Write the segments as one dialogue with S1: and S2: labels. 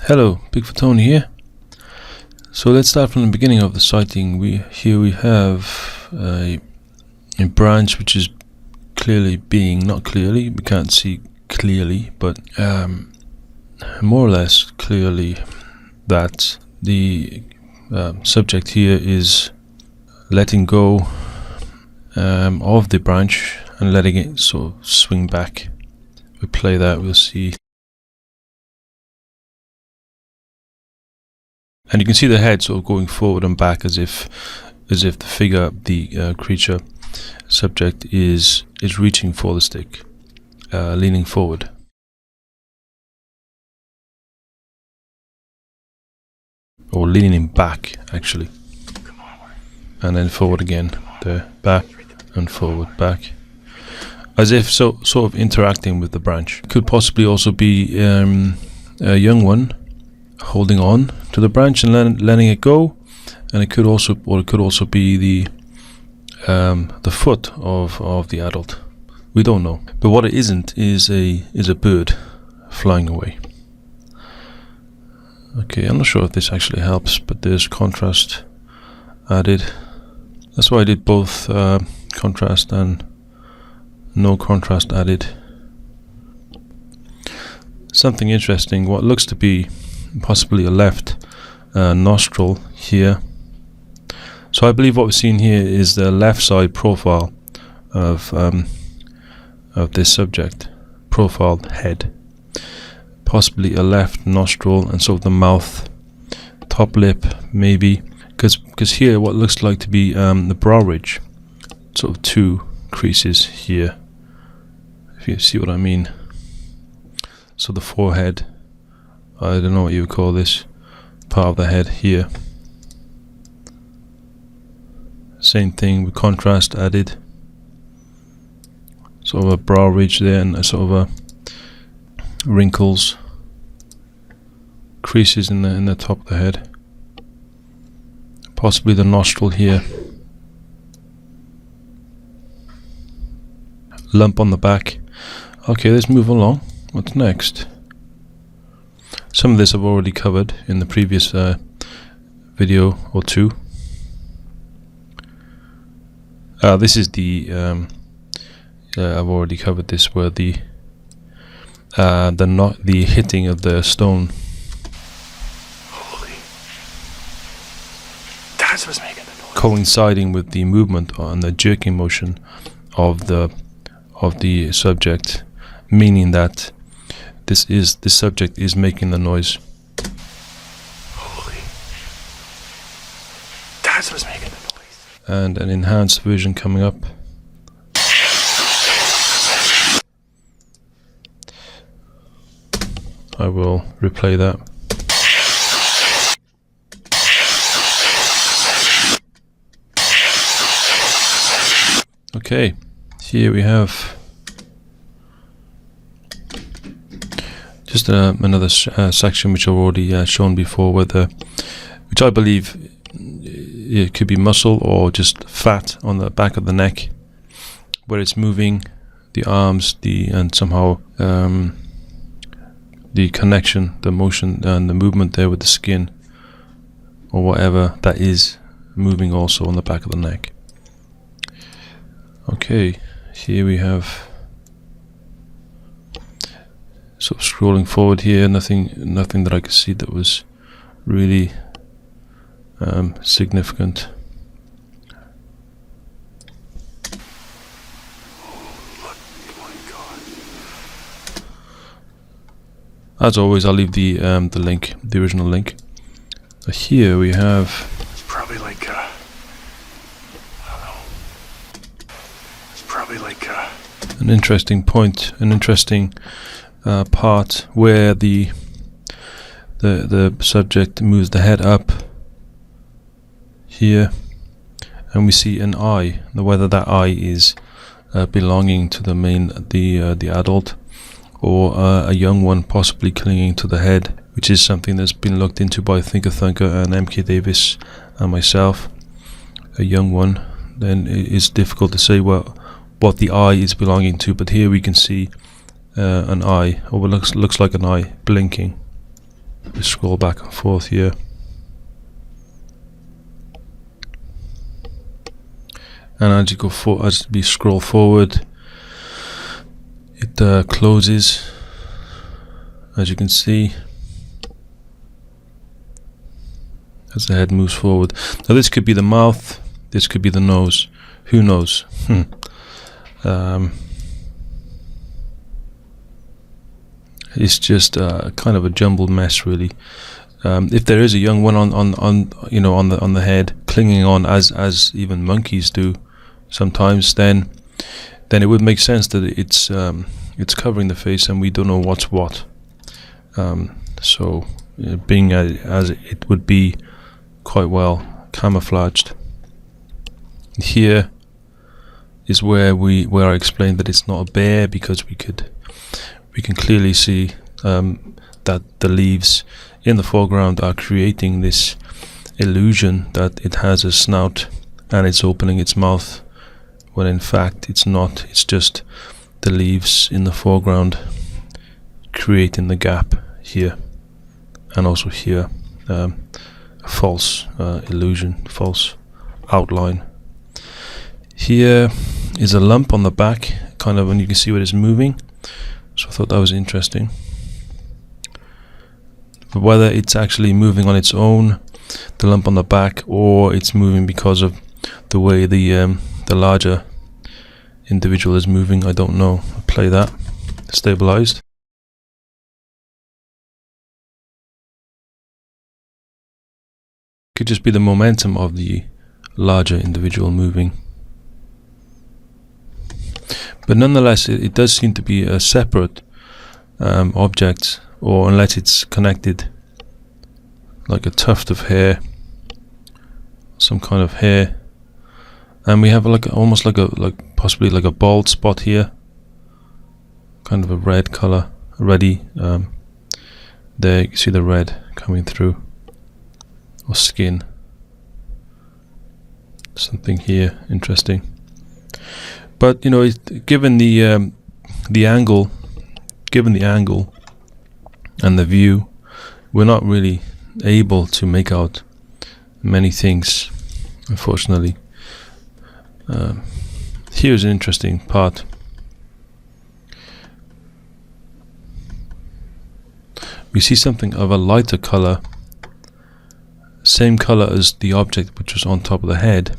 S1: Hello, Bigfoot Tony here. So let's start from the beginning of the sighting. Here we have a branch which is clearly not clearly, we can't see clearly, but more or less clearly that the subject here is letting go of the branch and letting it sort of swing back. We play that, we'll see. And you can see the head sort of going forward and back as if the figure, the creature subject is reaching for the stick, leaning forward. Or leaning back, actually. And then forward again. There, back and forward, back. As if sort of interacting with the branch. Could possibly also be a young one holding on to the branch and letting it go, and it could also be the foot of the adult. We don't know. But what it isn't is a bird flying away. Okay, I'm not sure if this actually helps, but there's contrast added. That's why I did both contrast and no contrast added. Something interesting, what looks to be possibly a left nostril here. So I believe what we're seeing here is the left side profile of this subject, profiled head, possibly a left nostril, and sort of the mouth, top lip maybe, because here what looks like to be the brow ridge, sort of two creases here, if you see what I mean. So the forehead, I don't know what you would call this part of the head here. Same thing with contrast added. Sort of a brow ridge there and a sort of a wrinkles, creases in the top of the head. Possibly the nostril here. Lump on the back. Okay, let's move along. What's next? Some of this I've already covered in the previous video or two. This is the I've already covered this, where the hitting of the stone.
S2: Holy, that's what's making the noise.
S1: Coinciding with the movement and the jerking motion of the subject, meaning that this subject is making the noise.
S2: Holy, that's what's making the noise.
S1: And an enhanced version coming up. I will replay that. Okay, here we have just another section which I've already shown before, which I believe it could be muscle or just fat on the back of the neck, where it's moving the arms, and somehow the connection, the motion and the movement there with the skin, or whatever that is, moving also on the back of the neck. Okay, here we have, sort of scrolling forward here, nothing that I could see that was really significant. As always, I'll leave the link, the original link. Here we have.
S2: It's probably like I don't know. It's probably like
S1: an interesting point, an interesting part where the subject moves the head up here, and we see an eye. Now, whether that eye is belonging to the adult, or a young one possibly clinging to the head, which is something that's been looked into by Thinker Thunker and MK Davis and myself. A young one, then it's difficult to say what the eye is belonging to, but here we can see an eye, or what looks like an eye, blinking. We scroll back and forth here. And as you go as we scroll forward, it closes, as you can see, as the head moves forward. Now this could be the mouth, this could be the nose, who knows? It's just kind of a jumbled mess, really. If there is a young one on the head, clinging on as even monkeys do sometimes, then it would make sense that it's covering the face and we don't know what's what. So being as it would be quite well camouflaged. Here is where I explained that it's not a bear, because we can clearly see that the leaves in the foreground are creating this illusion that it has a snout and it's opening its mouth, when in fact it's not. It's just the leaves in the foreground creating the gap here and also here. A false illusion, false outline. Here is a lump on the back, kind of, and you can see where it's moving. So I thought that was interesting. But whether it's actually moving on its own, the lump on the back, or it's moving because of the way the larger individual is moving, I don't know. I'll play that. Stabilized. Could just be the momentum of the larger individual moving. But nonetheless, it does seem to be a separate object, or unless it's connected, like a tuft of hair, some kind of hair, and we have almost like possibly like a bald spot here, kind of a red color, reddy. There you can see the red coming through, or skin. Something here interesting. But given the angle, and the view, we're not really able to make out many things, unfortunately. Here's an interesting part. We see something of a lighter color, same color as the object which was on top of the head,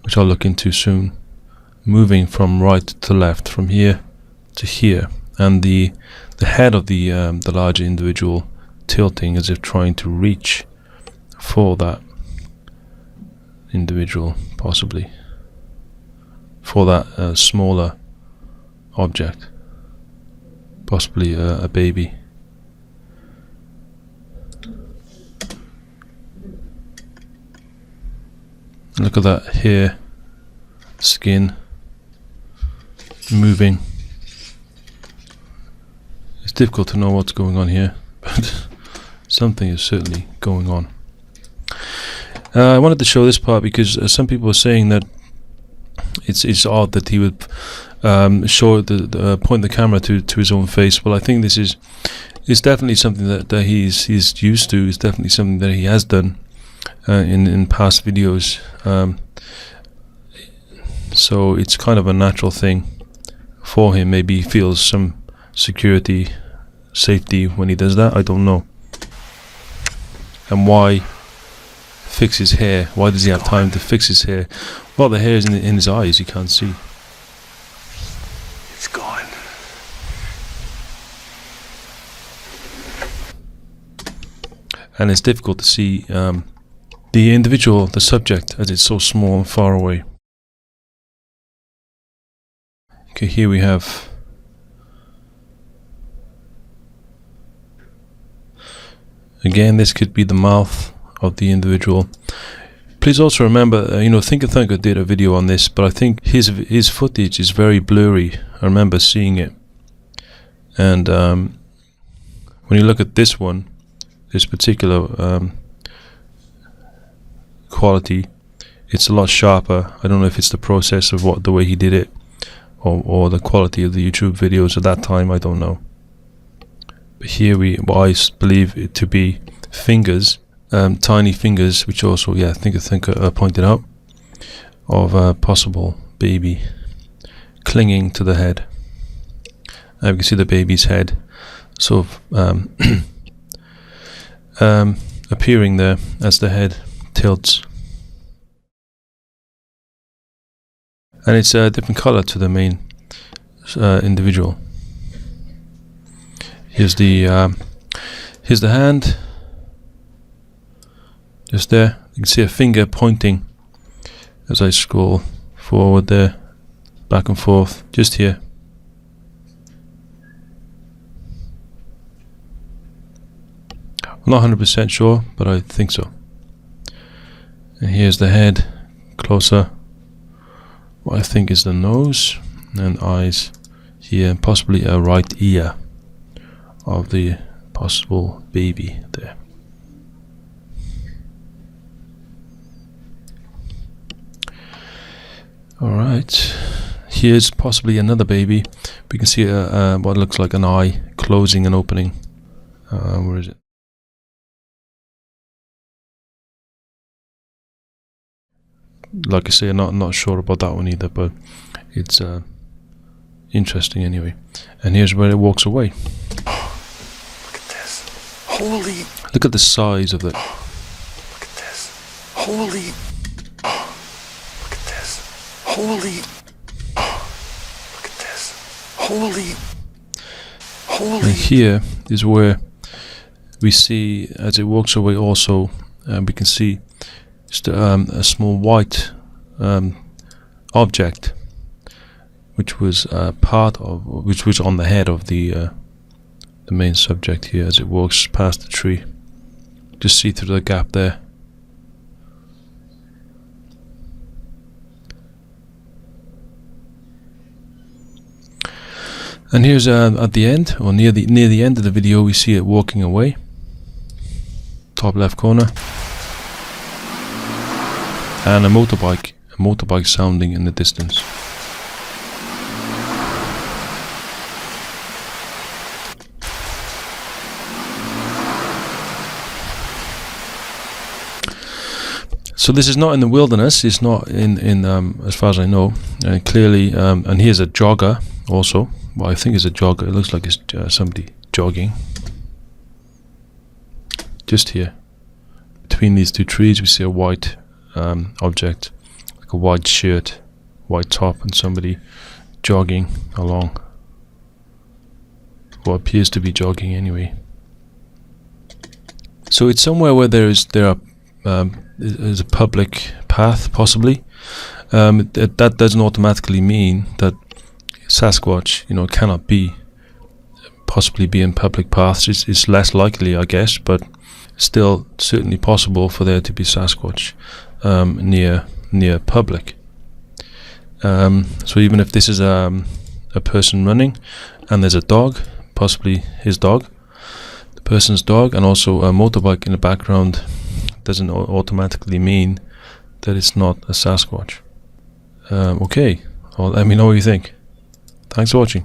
S1: which I'll look into soon, moving from right to left, from here to here, and the head of the larger individual tilting as if trying to reach for that individual, possibly for that smaller object, possibly a baby. Look at that hair, skin moving. It's difficult to know what's going on here, but something is certainly going on. I wanted to show this part because some people are saying that it's odd that he would show point the camera to his own face. Well, I think this is definitely something that he's used to. It's definitely something that he has done in past videos. So it's kind of a natural thing for him. Maybe he feels some security, safety when he does that. I don't know. And why fix his hair? Why does he have time to fix his hair? Well, the hair is in his eyes. You can't see.
S2: It's gone.
S1: And it's difficult to see the individual, the subject, as it's so small and far away. Okay, here we have again, this could be the mouth of the individual. Please also remember, Thinker did a video on this, but I think his footage is very blurry. I remember seeing it, and when you look at this one, this particular quality, it's a lot sharper. I don't know if it's the process of the way he did it, or the quality of the YouTube videos at that time. I don't know. here what I believe it to be fingers, tiny fingers, which also, yeah, Thinker pointed out, of a possible baby clinging to the head. We can see the baby's head sort of appearing there as the head tilts. And it's a different color to the main individual. Here's the hand, just there. You can see a finger pointing as I scroll forward there, back and forth, just here. I'm not 100% sure, but I think so. And here's the head, closer. What I think is the nose and eyes here, and possibly a right ear of the possible baby there. Alright, here's possibly another baby. We can see what looks like an eye closing and opening. Where is it? Like I say, I'm not sure about that one either, but it's interesting anyway. And here's where it walks away.
S2: Look at this. Holy.
S1: Look at the size of it.
S2: Look at this. Holy. Look at this. Holy. Look at this. Holy. Holy.
S1: And here is where we see, as it walks away also, we can see just a small white object, which was which was on the head of the main subject here as it walks past the tree. Just see through the gap there. And here's at the end, or near the end of the video, we see it walking away. Top left corner. And a motorbike sounding in the distance. So this is not in the wilderness. It's not in as far as I know. And clearly, and here's a jogger also. Well, I think it's a jogger. It looks like it's somebody jogging. Just here, between these two trees, we see a white object, like a white shirt, white top, and somebody jogging along. What appears to be jogging anyway. So it's somewhere where there is a public path, possibly. That doesn't automatically mean that Sasquatch, cannot possibly be in public paths. It's less likely, I guess, but still certainly possible for there to be Sasquatch near public. So even if this is a person running and there's a dog, possibly his dog, the person's dog, and also a motorbike in the background, doesn't automatically mean that it's not a Sasquatch. Okay, well, let me know what you think. Thanks for watching.